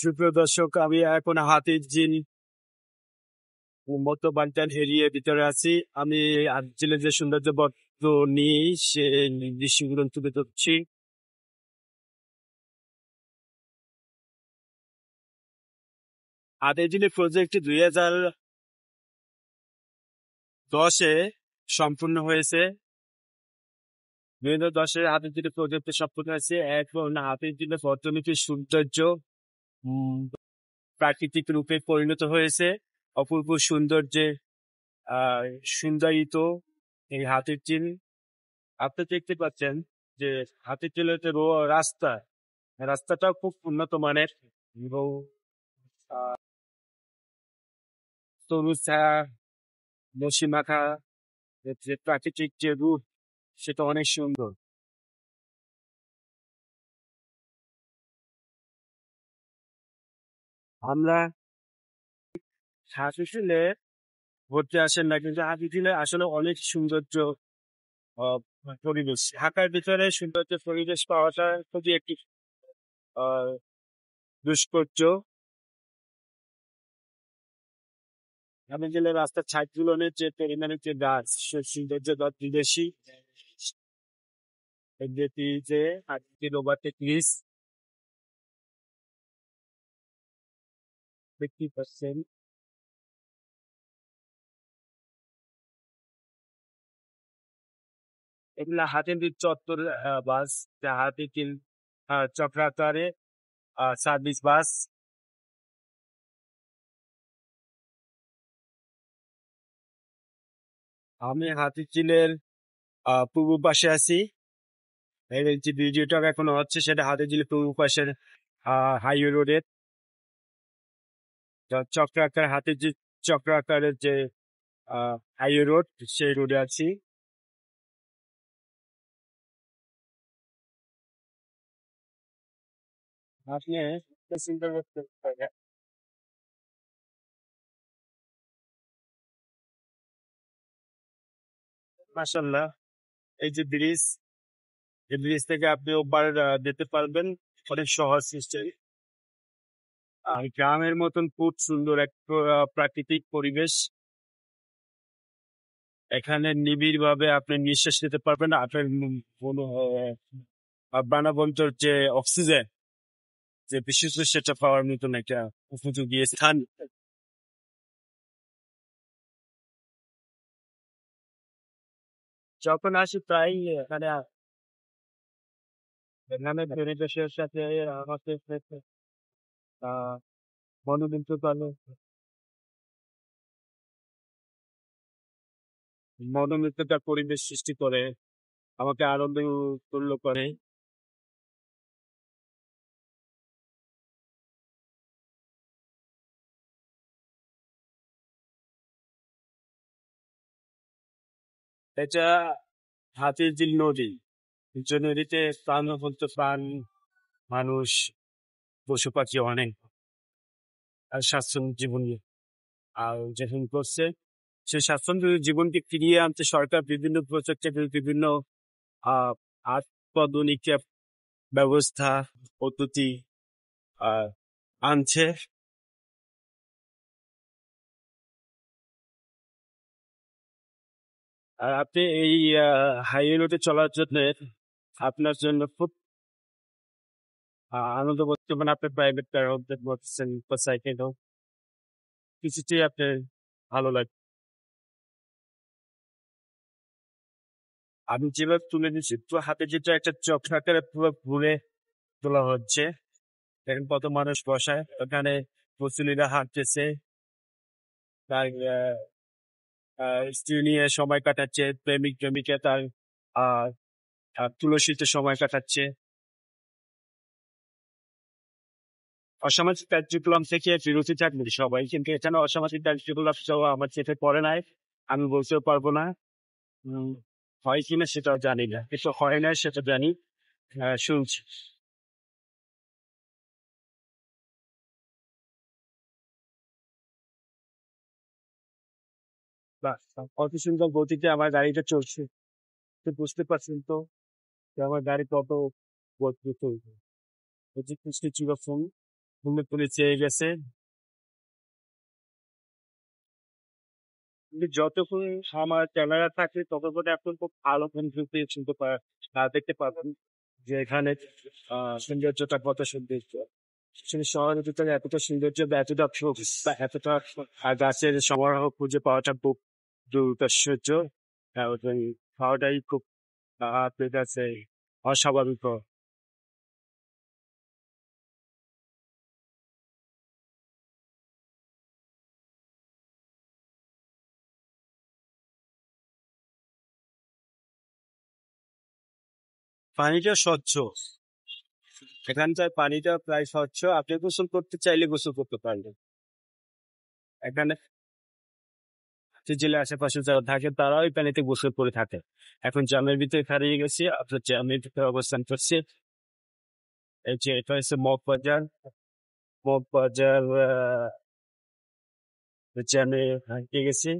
সুপ্রিয় দর্শক, আমি এখন হাতিরঝিল উন্মুক্ত বান্টাল এরিয়ার ভিতরে আছি। আমি হাতিরঝিলের যে সৌন্দর্য বর্ণ নিয়ে সে দৃশ্যগুলো তুলে ধরছি। হাতিরঝিলের প্রজেক্ট 2010-এ সম্পূর্ণ হয়েছে। 2010-এ হাতিরঝিলের প্রজেক্ট সম্পূর্ণ হয়েছে। এখন হাতিরঝিলের অর্থনীতির সৌন্দর্য প্রাকৃতিক রূপে পরিণত হয়েছে। অপূর্ব সৌন্দর্যে সুন্দরিত এই হাতিরঝিল। আপনি দেখতে পাচ্ছেন যে হাতিরঝিলের যে রাস্তাটাও খুব উন্নত মানের এবং সবুজ ছায়া মৌসুমী মাখা যে প্রাকৃতিক যে রূপ সেটা অনেক সুন্দর। আমরা হাতিরঝিলে ঘুরতে আসেন না, কিন্তু হাতিরঝিলে আসলে অনেক সৌন্দর্য পরিবেশ। ঢাকার ভিতরে সৌন্দর্য পরিবেশ পাওয়াটা খুবই একটি দুষ্কর্য। হাতিরঝিলের রাস্তার ছাদ ঝুলনের যে পরিমাণে যে গাছ, সে সৌন্দর্য বিদেশি। যেটি যে হাতিরঝিল ওভারটেক ব্রিজ দেখতে পাচ্ছেন। এগুলা হাতিরঝিল চত্বর বাস, যা হাতিরঝিল চক্রাকারে সার্ভিস বাস। আমি হাতিরঝিলের পূর্ব পাশে আছি। এই যে ভিডিওটা এখনো হচ্ছে সেটা হাতিরঝিলের পূর্ব পাশের হাইওয়ে রোডের চক্রাকার হাতিরঝিল চক্রাকারের যে হাইওয়ে রোড, সেই রোডে আছি। আপনি চিন্তা করতে পারেন মাশাআল্লাহ, এই যে ব্রিজ, এই ব্রিজ থেকে আপনি ওপার যেতে পারবেন অনেক সহজ সিস্টেম। আর গ্রামের মতন খুব সুন্দর এক প্রাকৃতিক পরিবেশ। এখানে নিবিড় ভাবে আপনি নিঃশ্বাস নিতে পারবেন। আপনার প্রাণবন্তর যে অক্সিজেন যে বিশুদ্ধ, সেটা পাওয়ার মতন একটা উপযোগী স্থান। যখন আসি প্রায় এখানে এখানে পরিবেশের সাথে আমাদের আহ মনোমুগ্ধকর পরিবেশ সৃষ্টি করে, আমাকে আনন্দ উৎফুল্ল করে। এটা হাতিরঝিল নদী। যে নদীতে প্রাণবন্ত প্রাণ, মানুষ, পশু পাখি অনেক স্বাচ্ছন্দ্য জীবন যেখানে করছে। সেই স্বাচ্ছন্দ্য জীবনকে ফিরিয়ে আনতে সরকার বিভিন্ন প্রচেষ্টা, বিভিন্ন আধুনিক ব্যবস্থা পদ্ধতি আনছে। আর আপনি এই হাইওয়ে রোডে চলার জন্য আপনার জন্য খুব আনন্দ বোধ করবেন। আপনি প্রাইভেট কার হোক বলছেন, সাইকেল হোক, কিছুতেই আপনার ভালো লাগবে। আমি যেভাবে তুলে দিচ্ছি, তো হাতে যেটা একটা চক্রাকারে পুরো ঘুরে তোলা হচ্ছে। দেখেন কত মানুষ বসায় ওখানে, মুসলিরা হাঁটতেছে, তার স্ত্রী নিয়ে সময় কাটাচ্ছে, প্রেমিক প্রেমিকা তার আহ তুলসীতে সময় কাটাচ্ছে। অসামাজিক কার্যক্রম থেকে বিরতি থাকবে সবাই, কিন্তু এখানে অসামাজিক কার্যক্রম আমার চোখে পড়ে নাই। আমি বলতেও পারবো না হয় কিনা, সেটাও জানি না, কিন্তু হয় না সেটা জানি, শুনছি। বাহ, কত সুন্দর গতিতে আমার গাড়িটা চলছে। তো বুঝতে পারছেন তো যে আমার গাড়ি কত গতিতে চলছে। পুরোপুরি চেয়ে গেছে। কিন্তু যতক্ষণ আমার ক্যামেরা থাকে ততক্ষণ এখন খুব ভালো শুনতে দেখতে পাবেন যে এখানে সৌন্দর্যটা কত সৌন্দর্য। আসলে শহরের ভিতরে এতটা সৌন্দর্য বা এতটা বা এতটা গাছের সমারোহ খুঁজে পাওয়াটা খুব দুর্ধর্ষ। ওই খাওয়াটাই খুব আপনার কাছে অস্বাভাবিক। পানিটা স্বচ্ছ, এখানকার পানিটা প্রায় স্বচ্ছ, আপনি গোসল করতে চাইলে গোসল করতে পারবেন এখানে। যে জেলে আশেপাশে যারা থাকে তারা ওই পানিতে গোসল করে থাকে। এখন জ্যামের ভিতরে হারিয়ে গেছি, আপনার জ্যামের ভিতরে অবস্থান করছে। এই যে এটা হচ্ছে মগবাজার। মগবাজার জ্যামে হারিয়ে গেছি।